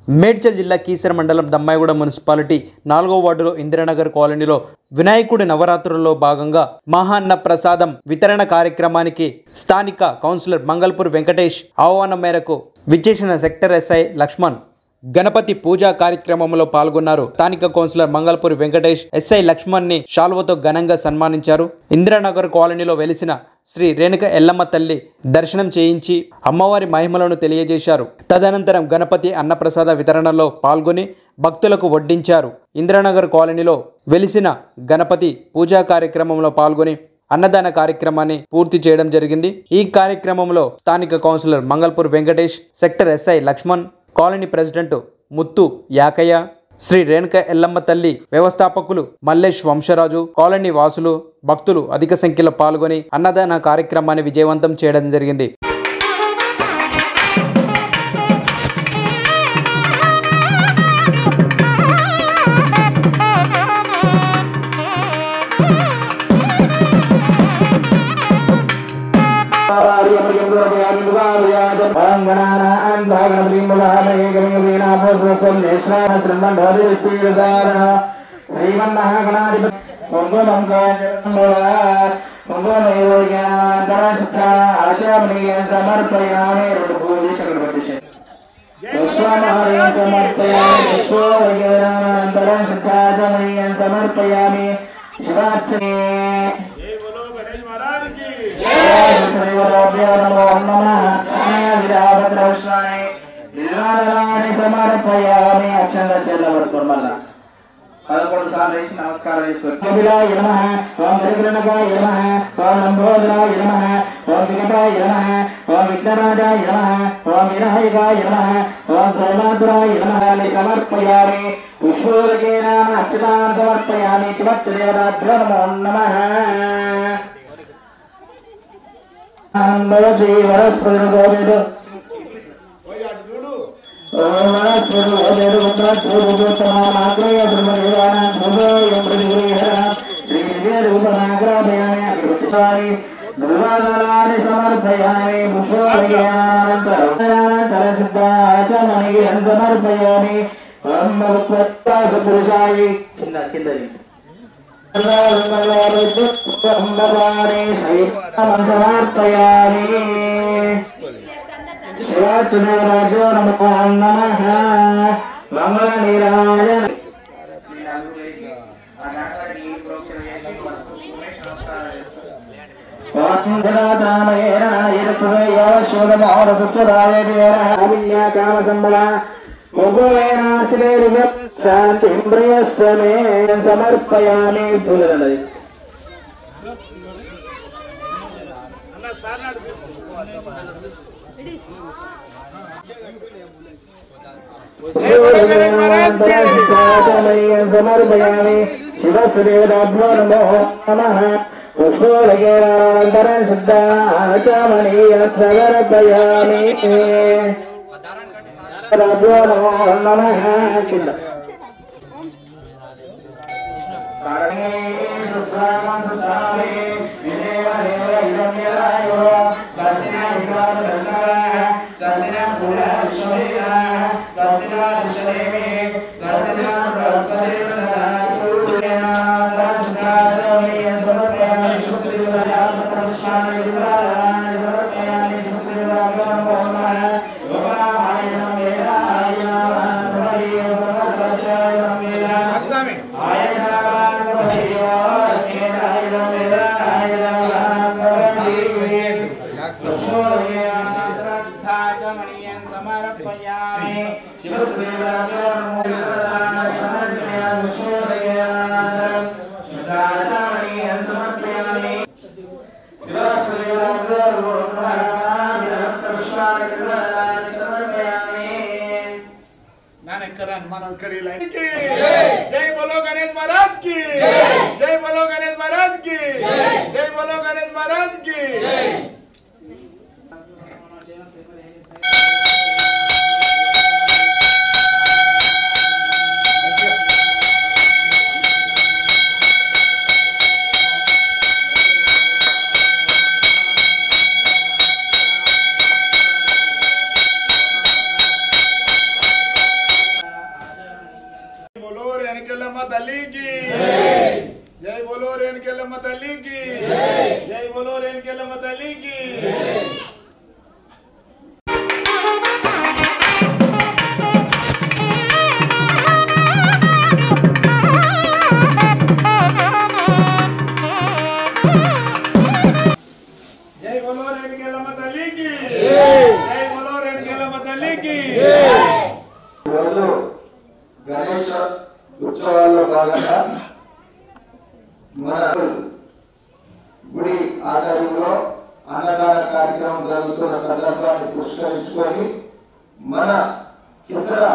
మేడ్చల్ జిల్లా కీసర మండలం దమ్మాయిగూడ మున్సిపాలిటీ 4వ వార్డులో ఇందిరానగర్ కాలనీలో వినాయకుడి నవరాత్రుల్లో భాగంగా మహాన్న ప్రసాదం వితరణ కార్యక్రమానికి స్థానిక కౌన్సిలర్ మంగళపూర్ వెంకటేష్ ఆహ్వానం మేరకు విచ్చేసిన సెక్టర్ ఎస్ఐ లక్ష్మణ్ గణపతి పూజా కార్యక్రమంలో పాల్గొన్నారు. స్థానిక కౌన్సిలర్ మంగళపూర్ వెంకటేష్ ఎస్ఐ లక్ష్మణ్ ని శాల్వతో ఘనంగా సన్మానించారు. ఇందిరానగర్ కాలనీలో వెలిసిన శ్రీ రేణుక ఎల్లమ్మ తల్లి దర్శనం చేయించి అమ్మవారి మహిమలను తెలియజేశారు. తదనంతరం గణపతి అన్నప్రసాద వితరణలో పాల్గొని భక్తులకు వడ్డించారు. ఇందిరానగర్ కాలనీలో వెలిసిన గణపతి పూజా కార్యక్రమంలో పాల్గొని అన్నదాన కార్యక్రమాన్ని పూర్తి చేయడం జరిగింది. ఈ కార్యక్రమంలో స్థానిక councillor Mangalpur Venkatesh, sector SI Laxman, colony president Muthu Yakaiah, Shri Renuka Yellamma తల్లి వ్యవస్థాపకులు మల్లేష్ వంశరాజు, కాలనీ వాసులు, భక్తులు అధిక సంఖ్యలో పాల్గొని అన్నదాన కార్యక్రమాన్ని విజయవంతం చేయడం జరిగింది. जय बोलो गणेश महाराज की, जय बोलो गणेश महाराज की, जय बोलो गणेश महाराज की। తల్లి की जय बोलो रेणुकेलम्मा तल्ली की जय बोलो रेणुकेलम्मा तल्ली की जय बोलो रेणुकेलम्मा तल्ली की जय बोलो रेणुकेलम्मा तल्ली की రోజు గణేష ఉత్సవాల్లో భాగంగా మన గుడి ఆధ్వర్యంలో అన్నదాన కార్యక్రమం జరుగుతున్న సందర్భాన్ని పురస్కరించుకొని మన కిసరా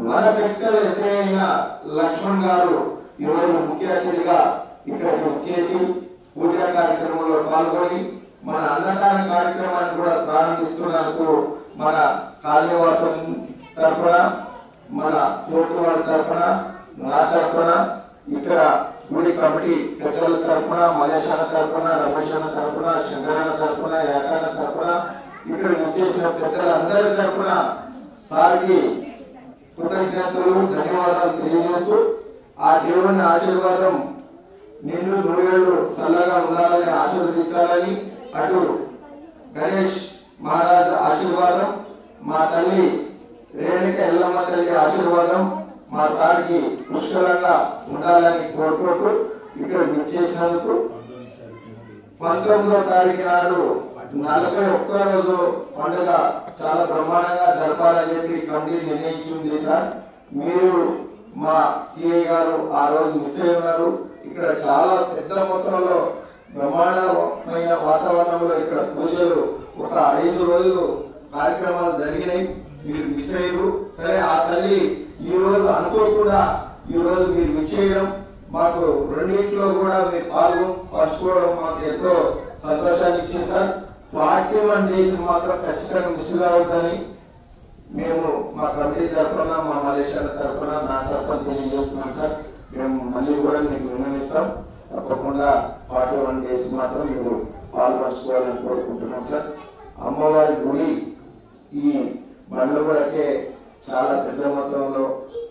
మన సెక్టర్ ఎస్ఐ అయిన లక్ష్మణ్ గారు ఈరోజు ముఖ్య అతిథిగా ఇక్కడికి వచ్చేసి పూజా కార్యక్రమంలో పాల్గొని మన అన్నదాన కార్యక్రమాన్ని కూడా ప్రారంభిస్తున్నందుకు మన కాళీవాసం తరపున మన ఫోర్త్ వార్డు తరపున నా తరపున ఇక్కడ గుడి కమిటీ పెద్దల తరపున మలేషాల తరపున రమేషాల తరపున శంకరాల తరపున ఏకాల తరపున ఇక్కడ వచ్చేసిన పెద్దలందరి తరపున సార్కి కృతజ్ఞతలు ధన్యవాదాలు తెలియజేస్తూ ఆ దేవుని ఆశీర్వాదం నిన్ను నూరేళ్లు చల్లగా ఉండాలని ఆశీర్వదించాలని అటు గణేష్ మహారాజ్ ఆశీర్వాదం మా తల్లి రేణుక ఎల్లమ్మ తల్లి ఆశీర్వాదం మా సార్కి పుష్కలంగా ఉండాలని కోరుకుంటూ ఇక్కడ విచ్చేసినందుకు 19వ తారీఖు నాడు 41వ రోజు పండుగ చాలా బ్రహ్మాండంగా జరపాలని చెప్పి కమిటీ నిర్ణయించింది సార్. మీరు మా సిఐ గారు ఆ రోజు మిస్ అయి ఉన్నారు. ఇక్కడ చాలా పెద్ద మొత్తంలో బ్రహ్మాండమైన వాతావరణంలో ఇక్కడ పూజలు ఒక 5 రోజులు కార్యక్రమాలు జరిగినాయి. మీరు మిస్ అయ్యారు. సరే ఆ తల్లి ఈ రోజు అనుకోకుండా ఈ రోజు మీరు విచ్చేయడం మాకు రెండింటిలో కూడా మీరు పంచుకోవడం మాకు ఎంతో సంతోషాన్ని ఇచ్చింది సార్. 41 డేస్ మాత్రం ఖచ్చితంగా మిస్ కావద్దని మేము మా కమిటీ తరఫున మా మలేషియా తరఫున నా తరఫున తెలియజేస్తున్నాం సార్. మేము మళ్ళీ కూడా మీకు విన్నవిస్తాం. తప్పకుండా 41 డేస్ మాత్రం మీరు పాల్పంచుకోవాలని కోరుకుంటున్నాం సార్. అమ్మవారి గుడి ఈ బండ్లకే చాలా పెద్ద మొత్తంలో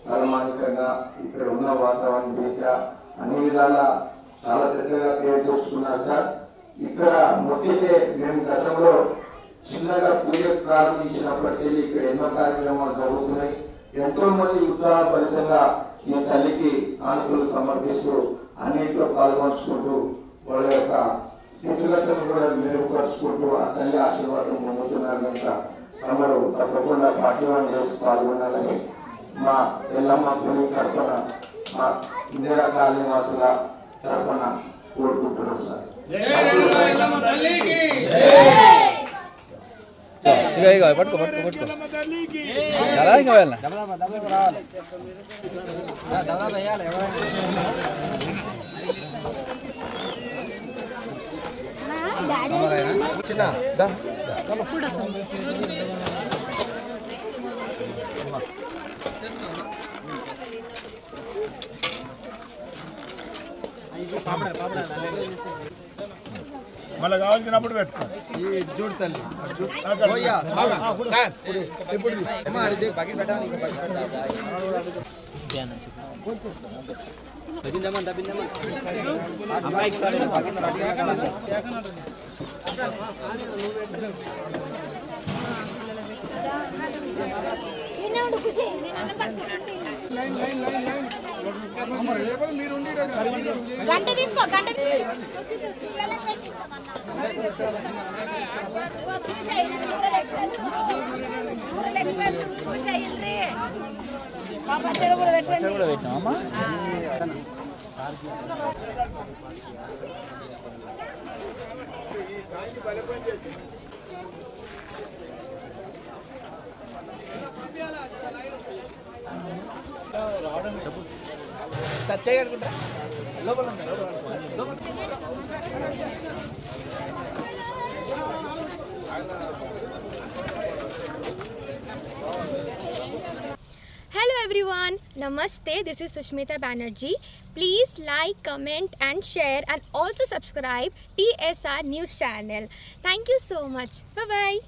తలమానికంగా ఇక్కడ ఉన్న వాతావరణం రీత్యా అన్ని విధాల చాలా పెద్దగా పేరు తెచ్చుకున్నారు సార్. ఇక్కడ మొక్కితే మేము గతంలో చిన్నగా పూజ ప్రారంభించినప్పటికీ ఇక్కడ ఎన్నో కార్యక్రమాలు జరుగుతున్నాయి. ఎంతో మంది ఉత్సాహభరితంగా ఈ తల్లికి ఆనుకూలు సమర్పిస్తూ అన్నింటిలో పాల్గొంచుకుంటూ వాళ్ళ యొక్క స్థితిగతులను కూడా మెరుగుపరుచుకుంటూ ఆ తల్లి ఆశీర్వాదం పొందుతున్నారు కనుక తమరు తప్పకుండా 41 డేస్ పాల్గొనాలని మా ఎల్లమ్మ గుడి తరఫున మా ఇందిరా కాలనీ వాసుల తరఫున కోరుకుంటున్నాం సార్. మళ్ళీ కావాల్సినప్పుడు పెట్టుకో. చూడు తల్లి గంట తీసుకో గంట Hello everyone, Namaste, this is Sushmita Banerjee. Please like, comment and share and also subscribe TSR News channel. Thank you so much. Bye bye.